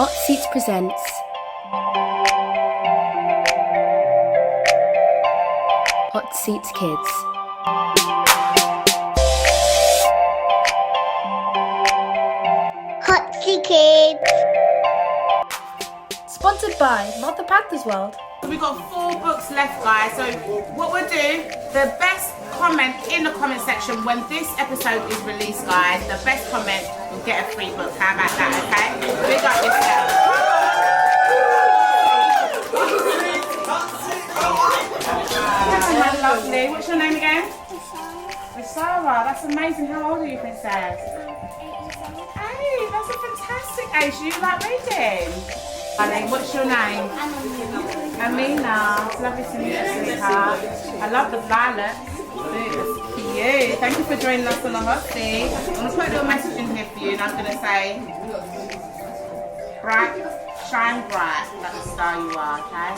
Hot Seats presents Hot Seats Kids. Hot Seat Kids. Sponsored by Mother Panthers World. We've got 4 books left, guys. So what we'll do, the best comment in the comment section when this episode is released, guys, the best comment will get a free book. How about that, okay? Big up yourself. My lovely. What's your name again? Ashara. That's amazing. How old are you, princess? 8. That's a fantastic age. You like reading? Darling, what's your name? Amina. It's lovely to meet you, sweetheart. I love the violet. That's cute. Thank you for joining us on the hot seat. I'm going to put a little message in here for you, and I'm going to say, bright, shine bright, like the star you are, okay?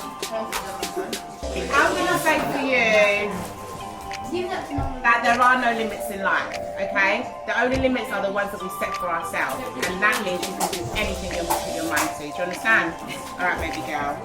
I'm going to say for you that there are no limits in life, okay? The only limits are the ones that we set for ourselves, and that means you can do anything you put your mind to. Do you understand? All right, baby girl.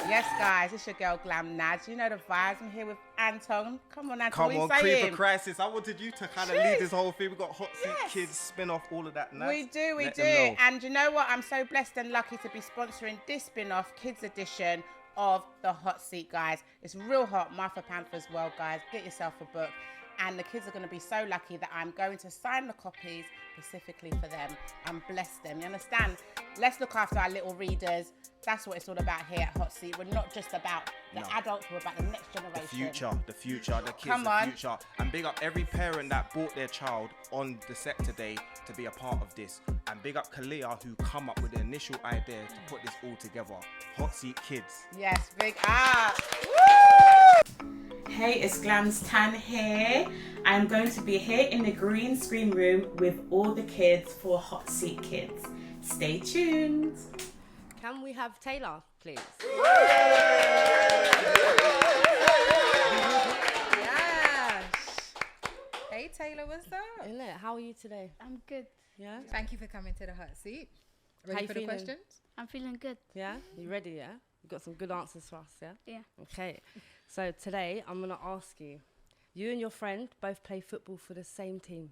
Yes, guys, it's your girl Glam Naj. You know the vibes. I'm here with Anton. Come on, Anton. Come on, what are you saying? Creeper Crisis. I wanted you to kind of lead this whole thing. We've got Hot Seat Kids, spin off, all of that. We do. Let them know. And you know what? I'm so blessed and lucky to be sponsoring this spin-off kids edition of the Hot Seat, guys. It's real hot. Martha Panthers World, guys. Get yourself a book. And the kids are going to be so lucky that I'm going to sign the copies specifically for them and bless them. You understand? Let's look after our little readers. That's what it's all about here at Hot Seat. We're not just about the adults, we're about the next generation. The future, the kids, the future. And big up every parent that brought their child on the set today to be a part of this. And big up Kalia, who come up with the initial idea to put this all together. Hot Seat Kids. Yes, big up. Woo! Hey, it's Glam's Tan here. I'm going to be here in the green screen room with all the kids for Hot Seat Kids. Stay tuned. Can we have Taylor, please? Yes. Hey Taylor, what's up? Isn't it? How are you today? I'm good. Yeah. Thank you for coming to the hot seat. How Ready you for the feeling? questions? I'm feeling good. Yeah. You ready? Yeah. You got some good answers for us. Yeah. Yeah. Okay. So today I'm gonna ask you. You and your friend both play football for the same team,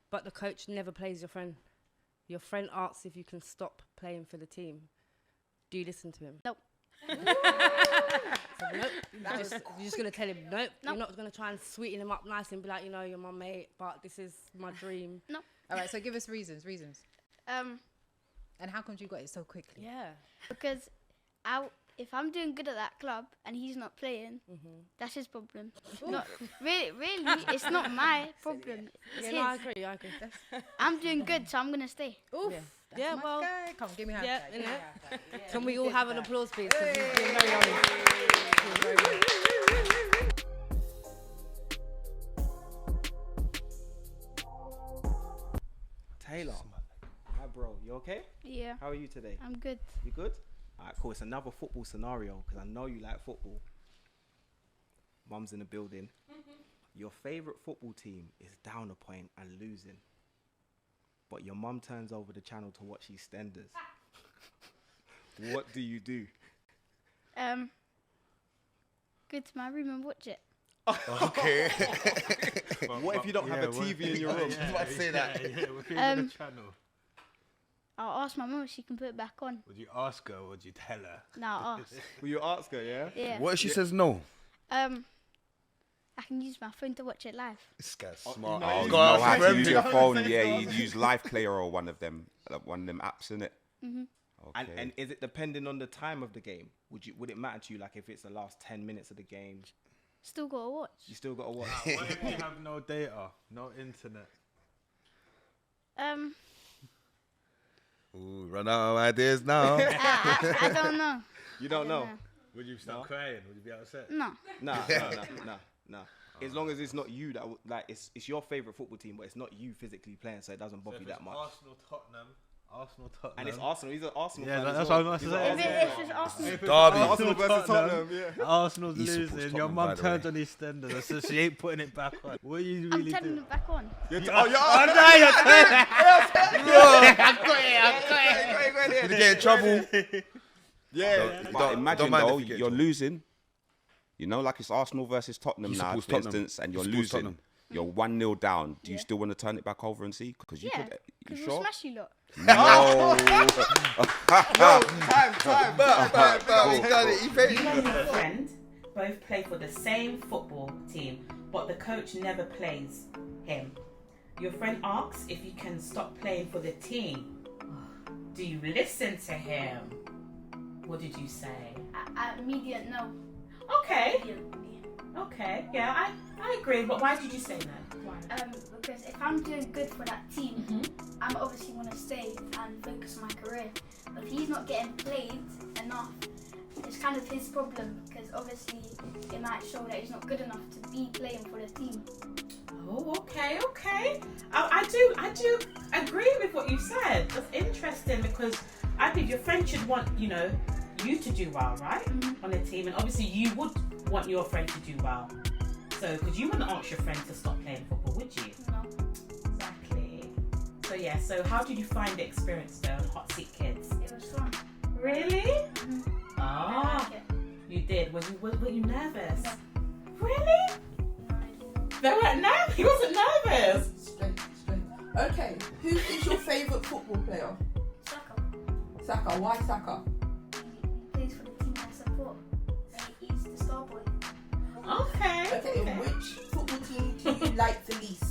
but the coach never plays your friend. Your friend asks if you can stop playing for the team. Do you listen to him? Nope. So, nope. You're just going to tell him, nope. You're not going to try and sweeten him up nice and be like, you know, you're my mate, but this is my dream. No. All right, so give us reasons. Um, And how come you got it so quickly? Yeah. because if I'm doing good at that club and he's not playing, that's his problem. Not really. It's not my problem. It's Yeah, no, I his. agree. I'm doing good, so I'm gonna stay. Oof. Yeah, My well, guy. Come, give me a high yeah, five. innit? Can we all have an applause, please? Because he's being very honest. He's very honest. Taylor. Hi, bro. You okay? Yeah. How are you today? I'm good. You good? All right, cool. It's another football scenario because I know you like football. Mum's in the building. Your favourite football team is down a point and losing. But your mum turns over the channel to watch EastEnders. What do you do? Go to my room and watch it. Okay. What if you don't have a TV in your room? I was about to say that. Yeah, we're feeling the channel. I'll ask my mum if she can put it back on. Would you ask her or would you tell her? No, I'll ask. Will you ask her, yeah? Yeah. What if she says no? I can use my phone to watch it live. This guy's Oh, smart. you know Oh, you you know know how how to use your phone. Yeah, you use Live Player or one of them apps, innit? Mhm. Okay. And is it depending on the time of the game? Would it matter to you, like, if it's the last 10 minutes of the game? Still gotta watch. You still got to watch. What if you have no data, no internet? Ooh, run out of ideas now. I don't know. You don't know? Would you start crying? Would you be upset? No. Nah. As long as it's not you that like it's your favorite football team, but it's not you physically playing, so it doesn't bother So you if that it's much. Arsenal, Tottenham, Arsenal, Tottenham. And it's Arsenal. He's an Arsenal Yeah, fan. as that's well. what I was He's gonna an say. Arsenal It's fan. just Arsenal. Derby. Arsenal versus Tottenham. Yeah. Arsenal's He supports losing. Your Tottenham, mum by the turned way. on EastEnders, so she ain't putting it back on. What are you I'm really turning doing? it back on. Oh, yeah. Oh, no, Did he get in trouble? Yeah. But imagine don't mind though, if you get you're trouble. losing. You know, like it's Arsenal versus Tottenham He now, supports for Tottenham. instance, and He you're supports losing. Tottenham. You're 1-0 down. Do you Yeah. still want to turn it back over and see? Because you Yeah, could. You because sure? we'll smash you lot. No. He done it. He paid. You and your friend both play for the same football team, but the coach never plays him. Your friend asks if you can stop playing for the team. Do you listen to him? What did you say? Immediate no. Okay, Immediate. okay, yeah, I agree, but why did you say no? Why? Because if I'm doing good for that team, Mm-hmm. I'm obviously want to stay and focus on my career. But if he's not getting played enough, it's kind of his problem because obviously it might show that he's not good enough to be playing for the team. Oh, okay, okay. I do agree with what you said. That's interesting because I think your friend should want, you to do well, right? On the team, and obviously you would want your friend to do well. So, because you wouldn't ask your friend to stop playing football, would you? No. Exactly. So yeah. So how did you find the experience though on Hot Seat Kids? It was fun. Really? I Ah, like it. you did. Were you nervous? No. Really? No, I didn't. They weren't nervous. He wasn't nervous. Straight. Okay, who is your favourite football player? Soccer. Saka. Why Saka? He plays for the team I support. He's the star boy. Okay. Okay, and which football team do you like the least?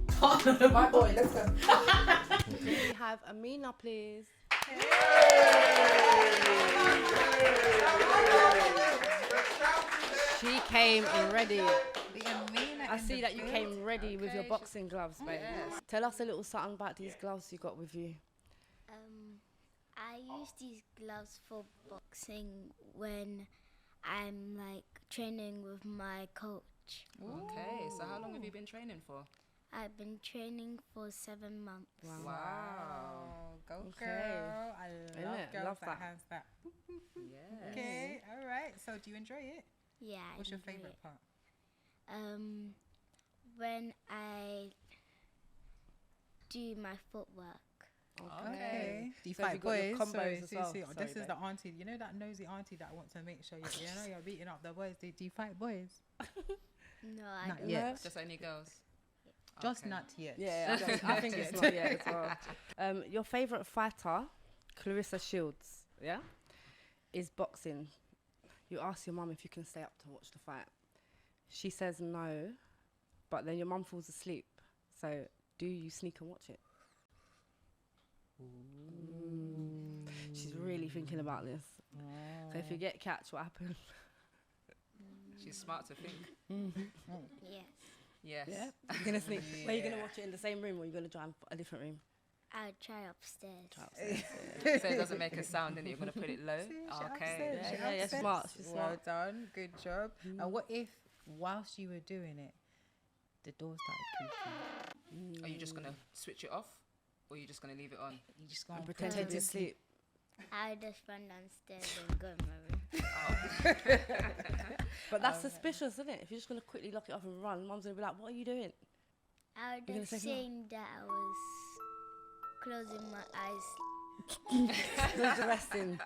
Tottenham. My boy, let's go. Can we have Amina, please? She came ready. I see that you came ready with your boxing gloves, babe. Tell us a little something about these gloves you got with you. I use these gloves for boxing when I'm like training with my coach. Okay, so how long have you been training for? I've been training for 7 months. Wow. Go Okay. girl. I Isn't love it? girls Love that that. has that. Yes. Okay, all right. So do you enjoy it? Yeah. I What's your enjoy favourite part? it. When I do my footwork. Okay. Do you So have fight you got your boys? combos Sorry, as see, well? see, Sorry, this is babe. the auntie. You know that nosy auntie that wants to make sure you're beating up the boys. Do you fight boys? No, I Not don't. yet. Just only girls. Just Okay. not yet. Yeah, I think it's not yet as well. Your favourite fighter, Clarissa Shields, yeah, is boxing. You ask your mum if you can stay up to watch the fight. She says no, but then your mum falls asleep. So do you sneak and watch it? She's really thinking about this. So if you get catch, what happens? She's smart to think. Yes. Yes. Yeah, you're gonna sneak. Where are you gonna watch it in the same room, or you gonna try a different room? I'll try upstairs. So it doesn't make a sound, and you're gonna put it low. Okay. Yeah, smart. She's Well smart. done. Good job. And what if, whilst you were doing it, the door started creaking? Are you just gonna switch it off, or are you just gonna leave it on? You just gonna Pretend pretend to sleep. I'll just run downstairs and go in my room. But that's suspicious, isn't it? If you're just gonna quickly lock it off and run, mum's gonna be like, "What are you doing?" I gonna was say just no? saying that I was closing my eyes. Just resting.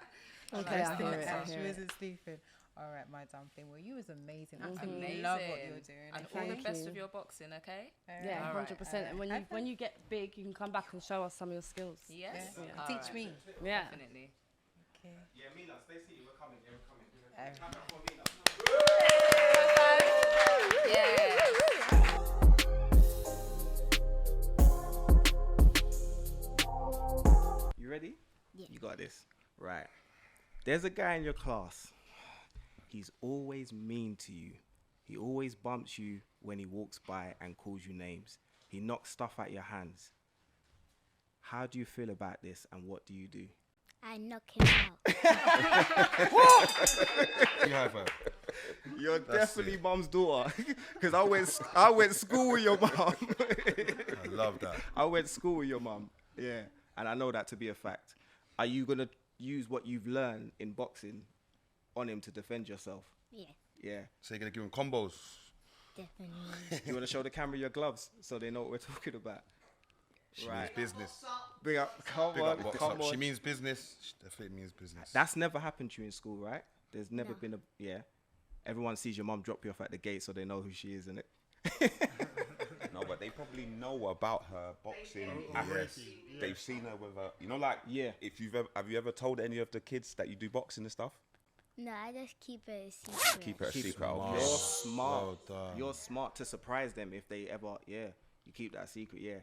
Okay, I hear it. I She hear it. wasn't sleeping. All right, my dumpling. Well, you was amazing. I Amazing. love what you're doing. And all the Thank best you. with your boxing, okay? Yeah, All right. 100%. And when you get big, you can come back and show us some of your skills. Yes. Yeah. All Teach right. me. Yeah. Definitely. Okay. Yeah, Mina, stay seated. We're coming. Yeah, we're coming. Um, Clap it for Mina. Yeah. You ready? Yeah. You got this. Right. There's a guy in your class. He's always mean to you. He always bumps you when he walks by and calls you names. He knocks stuff out your hands. How do you feel about this, and what do you do? I knock him out. You high five. You're That's definitely it. mum's daughter. Because I went school with your mum. I love that. I went school with your mum. Yeah, and I know that to be a fact. Are you gonna use what you've learned in boxing on him to defend yourself? Yeah, Yeah. So you're gonna give him combos. definitely. You want to show the camera your gloves so they know what we're talking about? She Right. means business. Big up, come Big on, up, box come up. on. She means business. She definitely means business. That's never happened to you in school, right? There's never No. been a Everyone sees your mum drop you off at the gate, so they know who she is, innit? No, but they probably know about her boxing. Yes. They've seen her with her. You know, like if have you ever told any of the kids that you do boxing and stuff? No, I just keep it a secret. Keep it a secret. You're Okay. smart. Well done. You're smart to surprise them if they ever. Yeah, you keep that secret. Yeah.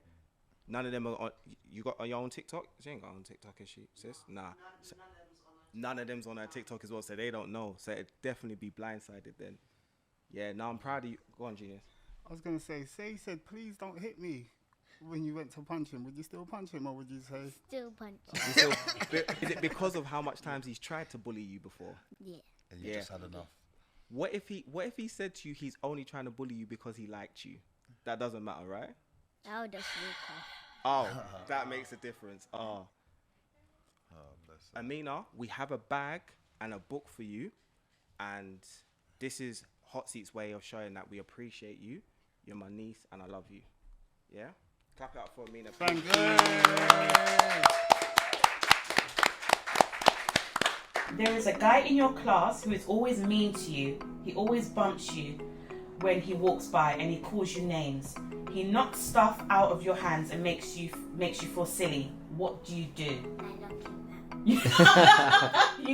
None of them are on. You got on your own TikTok? She ain't got on TikTok, is she, sis? Nah. None of them's on her TikTok as well, so they don't know. So it'd definitely be blindsided then. Yeah, now I'm proud of you. Go on, Genius. I was going to say he said, please don't hit me when you went to punch him. Would you still punch him, or would you say? Still punch. Is it because of how much times he's tried to bully you before? Yeah. And you just had enough. What if he said to you he's only trying to bully you because he liked you? That doesn't matter, right? I'll just walk off. Oh, that makes a difference. Oh. Bless her. Amina, we have a bag and a book for you, and this is Hot Seat's way of showing that we appreciate you. You're my niece, and I love you. Yeah? Clap it up for Amina. Thank you. There is a guy in your class who is always mean to you. He always bumps you when he walks by and he calls you names. He knocks stuff out of your hands and makes you feel silly. What do you do? You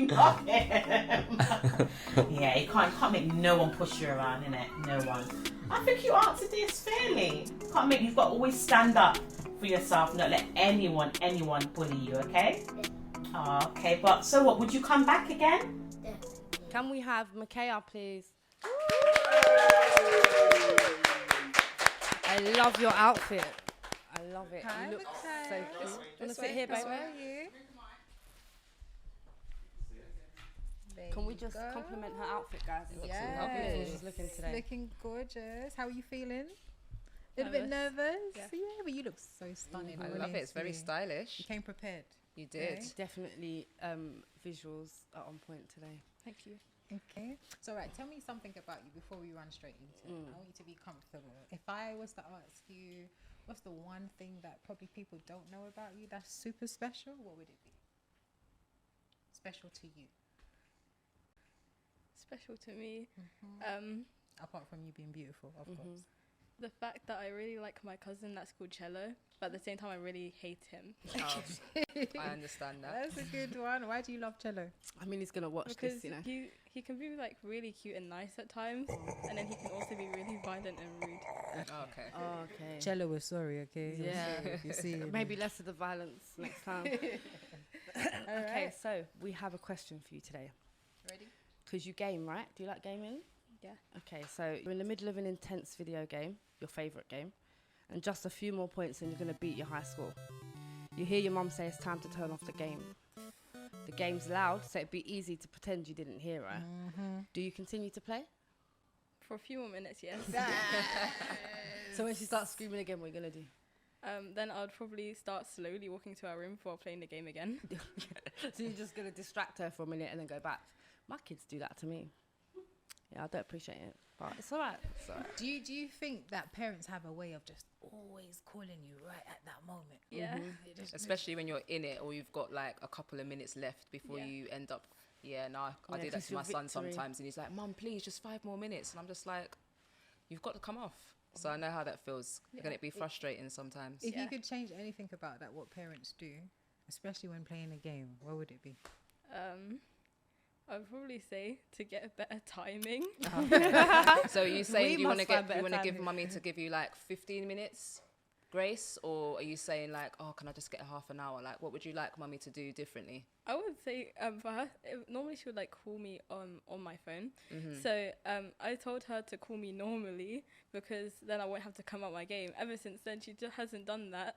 knock him. Yeah, you can't make no one push you around, innit? No one. I think you answered this fairly. You've got to always stand up for yourself. Not let anyone bully you. Okay? Okay, but so what? Would you come back again? Can we have Micaiah, please? I love your outfit. I love it. Hi, You look Micaiah. so cute. Do you want to sit here, baby? Can we just compliment her outfit, guys? It looks lovely. She's looking today. Looking gorgeous. How are you feeling? A little bit nervous? Yeah, but you look so stunning. I love it. It's very stylish. You came prepared. You did. Okay. Definitely visuals are on point today. Thank you. Okay. So, right, tell me something about you before we run straight into it. I want you to be comfortable. If I was to ask you, what's the one thing that probably people don't know about you that's super special, what would it be? Special to you. Special to me. Apart from you being beautiful, of course. The fact that I really like my cousin that's called Cello, but at the same time I really hate him. I understand that. That's a good one. Why do you love Cello? I mean, he's gonna watch Because this, you know. he can be like really cute and nice at times, and then he can also be really violent and rude. Okay. Oh, okay. Cello, we're sorry, okay? Yeah. You see. Maybe less of the violence next time. Okay, so we have a question for you today. Ready? Because you game, right? Do you like gaming? Yeah. Okay, so you're in the middle of an intense video game, your favourite game, and just a few more points and you're going to beat your high score. You hear your mum say it's time to turn off the game. The game's loud, so it'd be easy to pretend you didn't hear her. Do you continue to play? For a few more minutes, yes. So when she starts screaming again, what are you going to do? Then I'd probably start slowly walking to our room before playing the game again. So you're just going to distract her for a minute and then go back. My kids do that to me. Yeah, I don't appreciate it, but it's all right. It's all right. Do you think that parents have a way of just always calling you right at that moment? Yeah. Especially when you're in it or you've got like a couple of minutes left before you end up. Yeah, no, I do that to my son sometimes, and he's like, "Mum, please, just 5 more minutes," and I'm just like, "You've got to come off." So I know how that feels. Can it be frustrating sometimes? If you could change anything about that, what parents do, especially when playing a game, what would it be? I would probably say to get better timing. So you saying you want to give mummy to give you like 15 minutes grace, or are you saying like, oh, can I just get a half an hour? Like, what would you like mummy to do differently? I would say for her, normally she would like call me on my phone. So I told her to call me normally because then I won't have to come out my game. Ever since then, she just hasn't done that.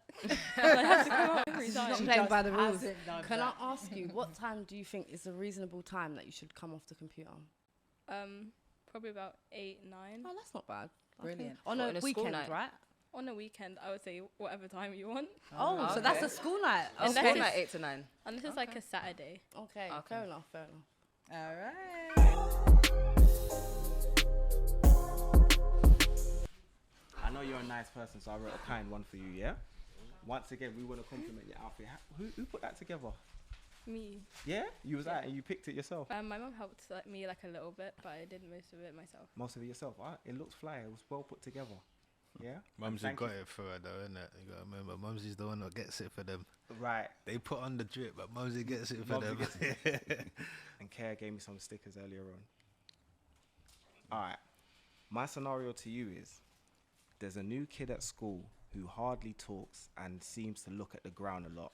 I have to come out every time. She's not playing by the rules. Can I ask you, what time do you think is a reasonable time that you should come off the computer? Probably about 8, 9. Oh, that's not bad. Brilliant. On a weekend, right? on a weekend, I would say whatever time you want. Oh, so that's a school night. A Unless school it's- night 8 to 9. Unless it's like a Saturday. Okay, fair enough, fair enough. All right. I know you're a nice person, so I wrote a kind one for you, yeah? Once again, we want to compliment your outfit. Who put that together? Me. Yeah? You was out and you picked it yourself? My mum helped me like a little bit, but I did most of it myself. Most of it yourself? It looks fly. It was well put together. Yeah? Mumsy got it for her though, innit? You gotta remember, Mumsy's the one that gets it for them. Right. They put on the drip, but Mumsy gets it for Mumsy them. gets it. And Kaya gave me some stickers earlier on. Alright. My scenario to you is, there's a new kid at school who hardly talks and seems to look at the ground a lot.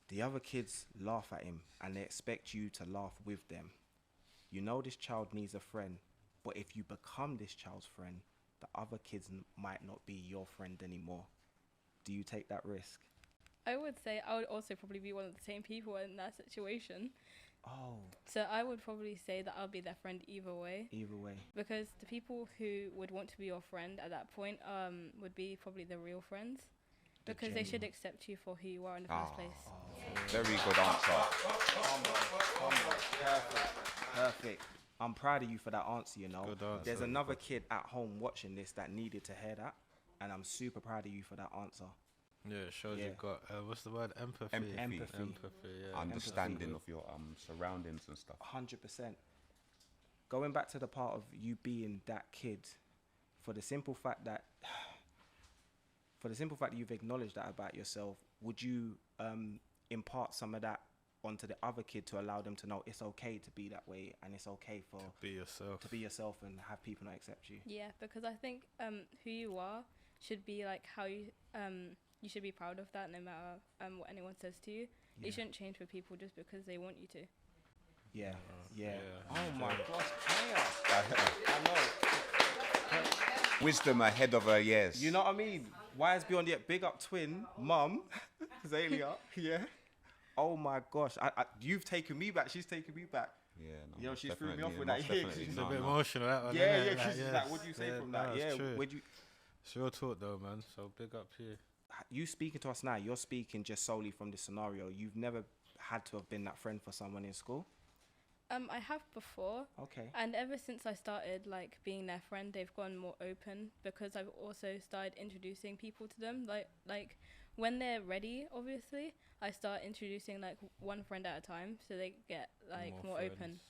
The other kids laugh at him and they expect you to laugh with them. You know this child needs a friend, but if you become this child's friend, the other kids might not be your friend anymore. Do you take that risk? I would say I would also probably be one of the same people in that situation. Oh. So I would probably say that I'll be their friend either way. Either way. Because the people who would want to be your friend at that point would be probably the real friends. Because they should accept you for who you are in the first place. Very good answer. Perfect. I'm proud of you for that answer, you know. Good answer. There's another kid at home watching this that needed to hear that. And I'm super proud of you for that answer. Yeah, it shows you've got, what's the word? Empathy. Empathy. Yeah. Understanding of your surroundings and stuff. 100%. Going back to the part of you being that kid, for the simple fact that you've acknowledged that about yourself, would you impart some of that onto the other kid to allow them to know it's okay to be that way and it's okay to be yourself and have people not accept you? Yeah, because I think who you are should be like how you you should be proud of that no matter what anyone says to you. Yeah. You shouldn't change for people just because they want you to. Yeah. Oh my gosh, Kaya. I know. Wisdom ahead of her years. You know what I mean? Wise beyond yet. Big up twin, mum, Zalia. Yeah. Oh my gosh. You've taken me back. She's taken me back. Yeah, no, you know, she threw me definitely, off with most that. Yeah, definitely. It's No, a bit no. emotional, that one. Yeah, innit? yeah. She's Like, like, what do you say from that? it's Yeah. true. Where'd you? It's your talk though, man. So big up to you. You speaking to us now, you're speaking just solely from this scenario. You've never had to have been that friend for someone in school? I have before. Okay. And ever since I started like being their friend, they've gone more open because I've also started introducing people to them. Like when they're ready, obviously, I start introducing like one friend at a time, so they get like more open.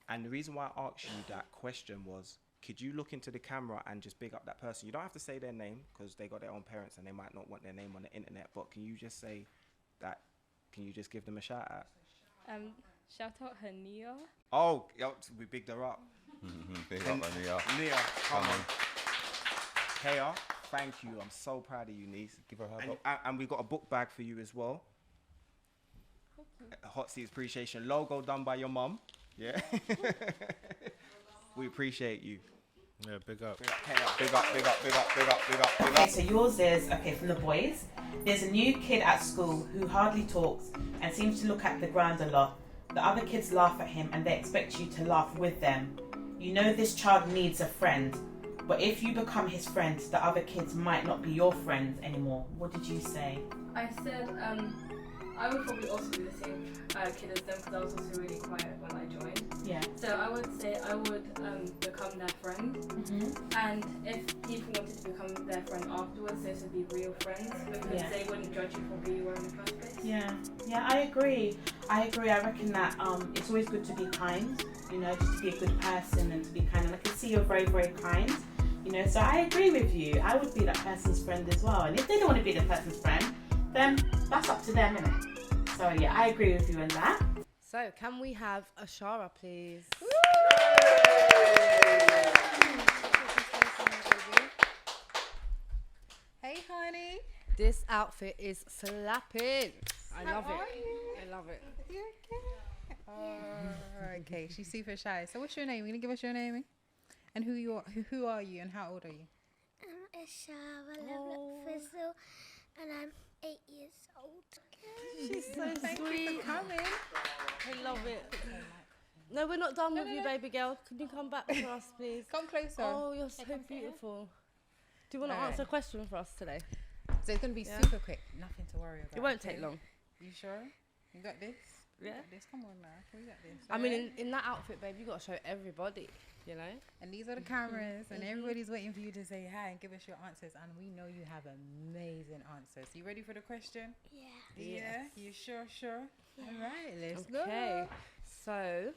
And the reason why I asked you that question was, could you look into the camera and just big up that person? You don't have to say their name because they got their own parents and they might not want their name on the internet. But can you just say that? Can you just give them a shout out? Shout out her Nia. Oh, we bigged her up. Big up, Nia. Nia, come on. Kaya, thank you. I'm so proud of you, niece. Give her and we got a book bag for you as well. A Hot Seats Appreciation logo done by your mum. Yeah. We appreciate you. Yeah, big up. Big up. Okay, so yours is, from the boys. There's a new kid at school who hardly talks and seems to look at the ground a lot. The other kids laugh at him and they expect you to laugh with them. You know this child needs a friend, but if you become his friend, the other kids might not be your friends anymore. What did you say? I said I would probably also be the same kid as them because I was also really quiet when I joined. Yeah. So I would say I would become their friend. Mm-hmm. And if people wanted to become their friend afterwards, those would be real friends because they wouldn't judge you for who you were in the first place. Yeah, I agree. I reckon that it's always good to be kind, just to be a good person and to be kind. And I can see you're very, very kind, so I agree with you. I would be that person's friend as well. And if they don't want to be the person's friend, then that's up to them, innit? So yeah, I agree with you on that. So can we have Ashara, please? Hey, honey. This outfit is slapping. I love it. I love it. You okay? Oh, okay, she's super shy. So what's your name? You gonna give us your name and who you are? Who are you and how old are you? I'm Ashara, Fizzle, and I'm 8 years old. She's so Thank sweet. you for coming. I love it. No, we're not done with you, baby girl. Can you come back to us, please? Come closer. Oh, you're so beautiful. Do you want to Alright. answer a question for us today? So it's gonna be Yeah. super quick. Nothing to worry about. It won't okay? take long. You sure? You got this? You Yeah. got this. Come on now. We got this. I mean, alright? in that outfit, babe, you got to show everybody, you know? And these are the cameras, and everybody's waiting for you to say hi and give us your answers. And we know you have amazing answers. You ready for the question? Yeah. Yeah. You sure? Sure. Yeah. All right. Let's Okay. go. So,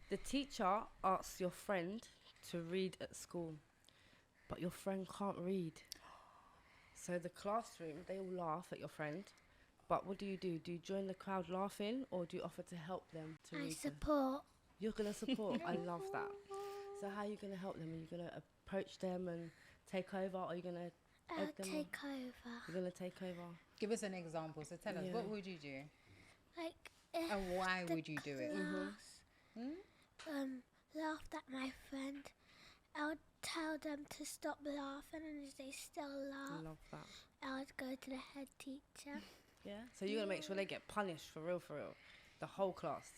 the teacher asks your friend to read at school, but your friend can't read. So the classroom, they all laugh at your friend. But what do? Do you join the crowd laughing, or do you offer to help them to I read? support. You're gonna support. I love that. So how are you gonna help them? Are you gonna approach them and take over, or are you gonna egg them on? Take over. You're gonna take over. Give us an example. So tell us, Yeah. what would you do? Like, if And why the would you do it? laughed at my friend, I would tell them to stop laughing, and if they still laugh, Love that. I would go to the head teacher. Yeah. So you're gonna make sure they get punished for real, the whole class.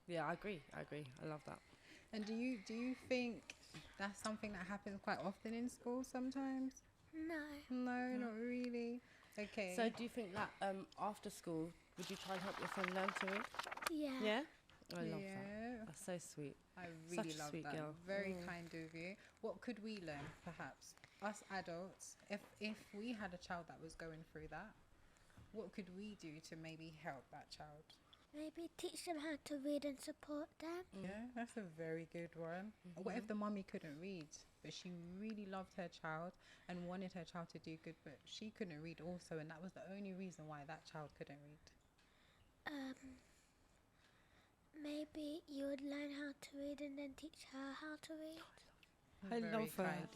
Yeah, I agree. I love that. And do you think that's something that happens quite often in school sometimes? No, not really. Okay. So do you think that after school, would you try and help your friend learn to read? Yeah. Yeah. I love Yeah. that. That's so sweet. I Such really a love sweet that. girl. Very kind of you. What could we learn, perhaps, us adults, if we had a child that was going through that? What could we do to maybe help that child? Maybe teach them how to read and support them. Yeah, that's a very good one. What if the mummy couldn't read, but she really loved her child and wanted her child to do good, but she couldn't read also, and that was the only reason why that child couldn't read? Maybe you would learn how to read and then teach her how to read. I Very love her. kind.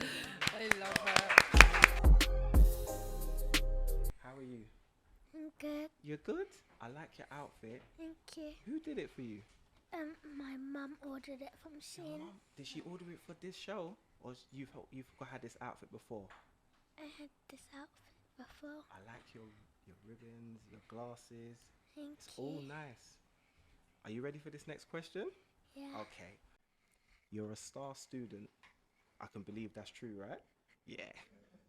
I love her. How are you? I'm good. You're good? I like your outfit. Thank you. Who did it for you? My mum ordered it from Shein. Did she order it for this show? Or you've had this outfit before? I had this outfit before. I like your ribbons, your glasses. Thank It's all you. nice. Are you ready for this next question? Yeah. Okay. You're a star student. I can believe that's true, right? Yeah.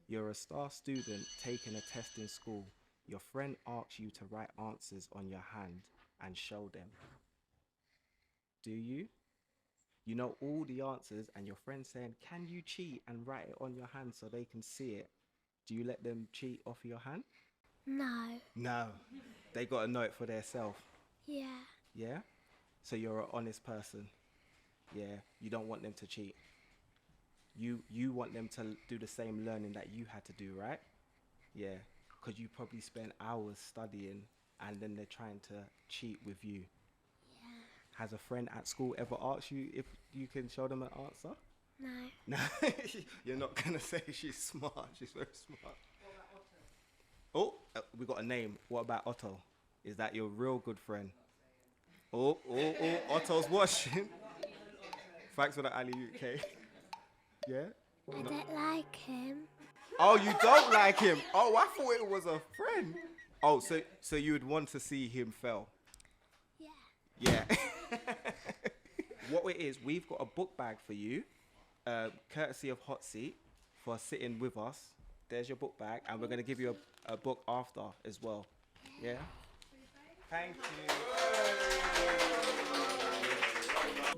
You're a star student taking a test in school. Your friend asks you to write answers on your hand and show them. Do you? You know all the answers and your friend's saying, can you cheat and write it on your hand so they can see it? Do you let them cheat off your hand? No. No. They got to know it for themselves. Yeah. Yeah? So you're an honest person. Yeah. You don't want them to cheat. You want them to do the same learning that you had to do, right? Yeah. Because you probably spent hours studying and then they're trying to cheat with you. Yeah. Has a friend at school ever asked you if you can show them an answer? No. No. You're not going to say she's smart. She's very smart. Oh, we got a name. What about Otto? Is that your real good friend? Oh, Otto's watching. Thanks for the Ali UK. Yeah? I don't like him. Oh, you don't like him? Oh, I thought it was a friend. Oh, so you would want to see him fail? Yeah. Yeah. What it is, we've got a book bag for you, courtesy of Hot Seat, for sitting with us. There's your book bag, and we're going to give you a book after as well. Yeah? Thank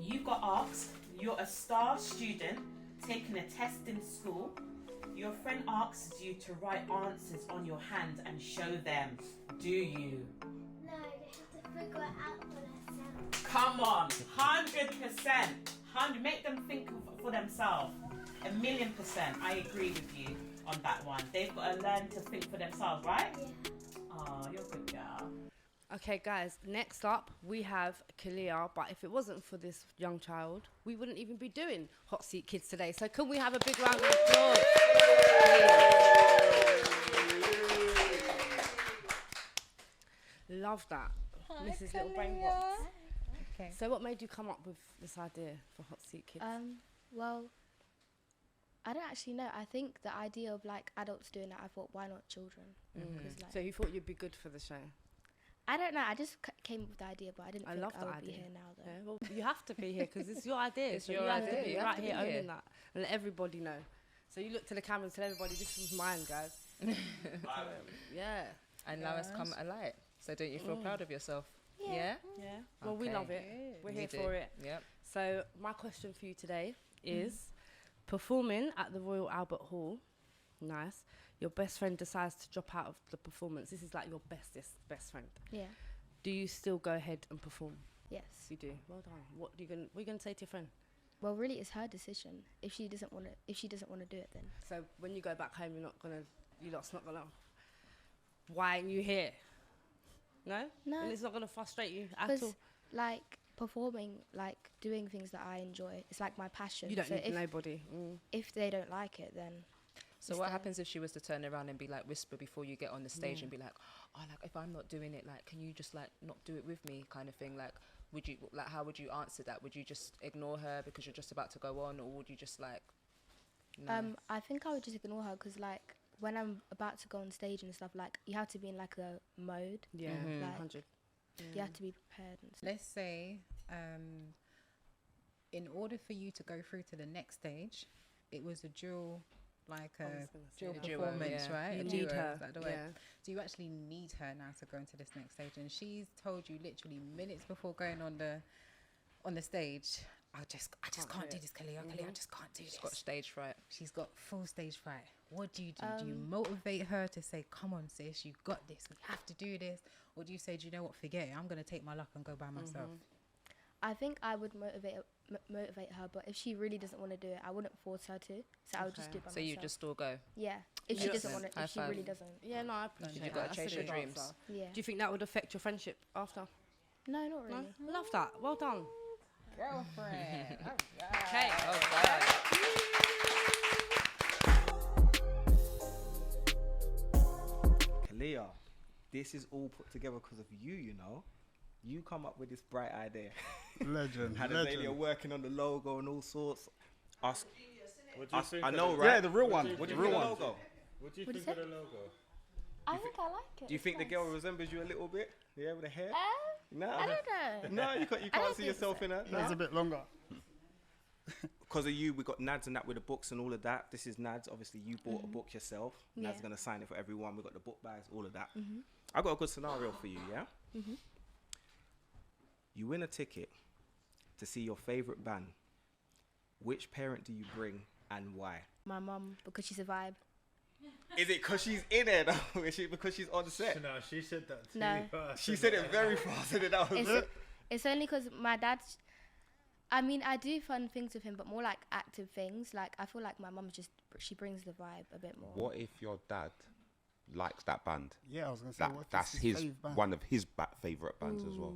you. You got asked, you're a star student taking a test in school. Your friend asks you to write answers on your hand and show them. Do you? No, they have to figure it out for themselves. Come on, 100%. Make them think for themselves. 1,000,000%. I agree with you on that one. They've got to learn to think for themselves, right? Yeah. Oh, you're a good girl. Okay, guys, next up we have Kalia, but if it wasn't for this young child, we wouldn't even be doing Hot Seat Kids today. So can we have a big round of applause? Love that. Mrs. Little Brain Box. Okay. So what made you come up with this idea for Hot Seat Kids? Well, I don't actually know. I think the idea of like adults doing it, I thought, why not children? 'Cause, like, So you thought you'd be good for the show? I don't know. I just came up with the idea, but I didn't think love I the would idea. be here now, though. Yeah, well, you have to be here because it's your idea. It's so your you have to idea, be you have right to here be owning here. that and let everybody know. So you look to the camera and tell everybody this was mine, guys. Yeah. And now it's come alight. So don't you feel proud of yourself? Yeah. Yeah. Well, we love it. We're here for it. Yep. So my question for you today is, performing at the Royal Albert Hall, nice. Your best friend decides to drop out of the performance. This is like your best friend. Yeah. Do you still go ahead and perform? Yes. You do. Well done. What are you gonna say to your friend? Well, really, it's her decision. If she doesn't want to do it, then. So when you go back home, you're not gonna. Why are you here? No. No. And it's not gonna frustrate you at all. Like performing, like doing things that I enjoy, it's like my passion. You don't so need nobody. If they don't like it, then. So what happens if she was to turn around and be like, whisper before you get on the stage and be like, oh, like if I'm not doing it, like, can you just like not do it with me, kind of thing? Like, would you like, how would you answer that? Would you just ignore her because you're just about to go on, or would you just like? No? I think I would just ignore her because like when I'm about to go on stage and stuff, like you have to be in like a mode. Yeah, like, 100. You have to be prepared. And stuff. Let's say, in order for you to go through to the next stage, it was a dual. Like a dual performance, right? You a need duo, her. is that the word? So you actually need her now to go into this next stage, and she's told you literally minutes before going on the stage. I just can't do this, Kalia. Kalia, I just can't do this. She's got stage fright. She's got full stage fright. What do you do? Do you motivate her to say, "Come on, sis, you got this. We have to do this," or do you say, "Do you know what? Forget it. I'm gonna take my luck and go by myself." I think I would motivate her, but if she really doesn't want to do it, I wouldn't force her to. So I would just do it by myself. So you just all go. Yeah. If she doesn't want to, if she really doesn't. Yeah, no, I appreciate You've that. got to chase your dreams. Yeah. Do you think that would affect your friendship after? No, not really. No? Love that. Well done. Girlfriend. Okay. Kalia, this is all put together because of you, you know. You come up with this bright idea. Legend. Had Azalea working on the logo and all sorts. Us, What do you think I of know, the- right? Yeah, the real one. What do The you real think one. of the logo? What do you What think is of the logo? I think I like it. Do you think the girl resembles you a little bit? Yeah, with the hair? No. I don't know. No, you can't see yourself in her. That's a bit longer. Because of you, we got Nads and that with the books and all of that. This is Nads. Obviously, you bought a book yourself. Yeah. Nads going to sign it for everyone. We got the book bags, all of that. I got a good scenario for you, yeah? You win a ticket to see your favourite band. Which parent do you bring and why? My mum, because she's a vibe. Is it because she's in it though? Is it because she's on set? No, she said that too. No. She said it very fast and that was It's only because my dad's. I mean, I do fun things with him, but more like active things. Like I feel like my mum she brings the vibe a bit more. What if your dad likes that band? Yeah, I was gonna say what if That's it's his fave band? one of his favourite bands as well.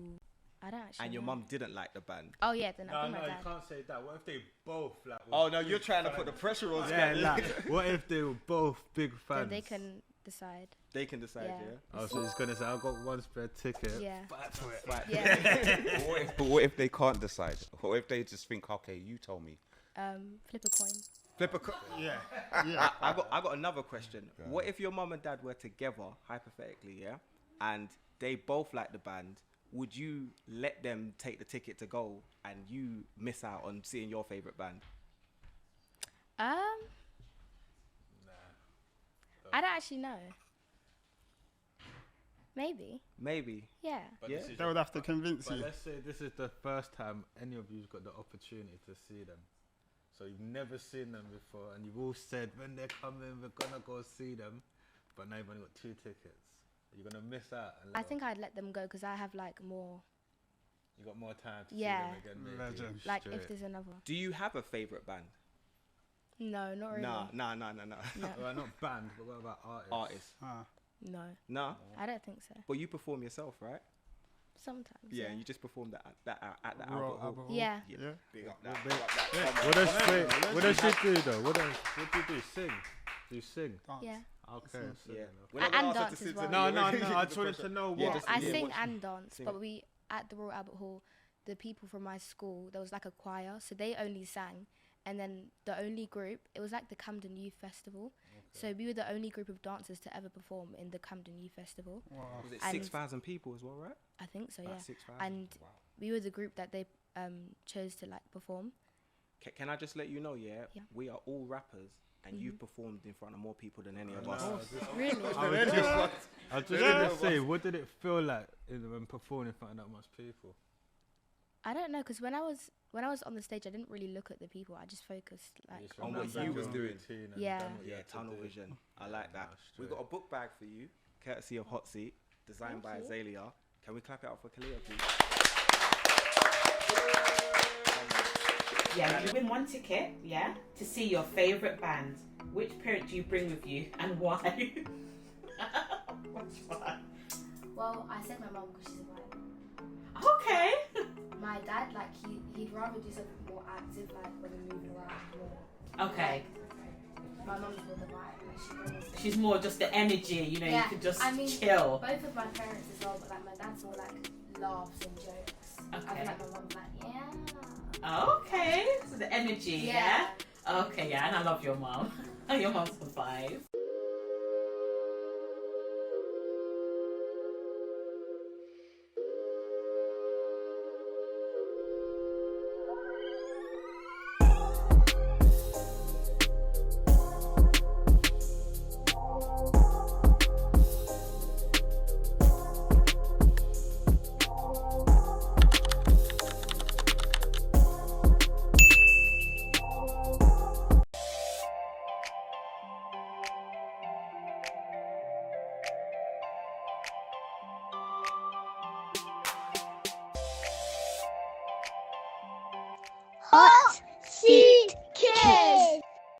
I don't actually. And your know. mum didn't like the band. Oh yeah, then I No, bring no, my you dad. can't say that. What if they both like? Oh no, you're trying to put the pressure on. Yeah, Scotty. like, what if they were both big fans? Then they can decide. They can decide, Yeah. yeah. Oh, so he's gonna say, "I got one spare ticket." Yeah. Fight for it. Right. Yeah. But what if they can't decide? What if they just think, okay, you told me? Flip a coin. Flip a Yeah. Yeah. I got another question. What if your mum and dad were together, hypothetically, yeah, and they both like the band? Would you let them take the ticket to go and you miss out on seeing your favourite band? I don't actually know. Maybe. Maybe. Yeah. But Yeah. this is They would have to convince But you. let's say this is the first time any of you've got the opportunity to see them. So you've never seen them before, and you've all said when they're coming, we're gonna go see them. But now you've only got 2 tickets. You're gonna miss out. I think I'd let them go because I have like more. You got more time to Yeah. see them again. Maybe. Legend. Like Straight. if there's another. Do you have a favourite band? No, not really. No. No. Well, not band, but what about artists? Artists. No. No. I don't think so. But you perform yourself, right? Sometimes. Yeah, and you just performed that at the Royal Albert Hall. Albert Hall. Yeah. Yeah. Big up that. What does she do though? What do you do? Sing? Do you sing? Yeah. Okay. Yeah. Yeah. We're not gonna And ask her dance to as sit well. No, down. I just wanted to know Yeah, what. I sing and dance, sing. but we at the Royal Albert Hall, the people from my school, there was like a choir, so they only sang, and then the only group, it was like the Camden Youth Festival, so we were the only group of dancers to ever perform in the Camden Youth Festival. Was it And 6,000 people as well, right? I think so, About yeah. 6,000. And we were the group that they chose to like perform, Can I just let you know, Yeah. we are all rappers, and you've performed in front of more people than any of us. Really? I was just gonna say, what did it feel like when performing in front of that much people? I don't know, because when I was on the stage, I didn't really look at the people. I just focused like On on what myself. you was doing. Yeah. Yeah, tunnel vision. I like that. We got a book bag for you, courtesy of Hot Seat, designed by Azalea. Can we clap it up for Kalia, please? Yeah, you win 1 ticket, to see your favourite band. Which parent do you bring with you and why? Which one? Well, I said my mum because she's a vibe. Okay. My dad, like he'd rather do something more active, like when we're moving around more. Okay. Like, my mum's more the vibe. Like She's more just the energy, you know, you could just chill. Both of my parents as well, but like my dad's more like laughs and jokes. Okay. I feel like my mum's like, yeah. Okay, so the energy, yeah? Okay, yeah, and I love your mum. Your mum's a vibe.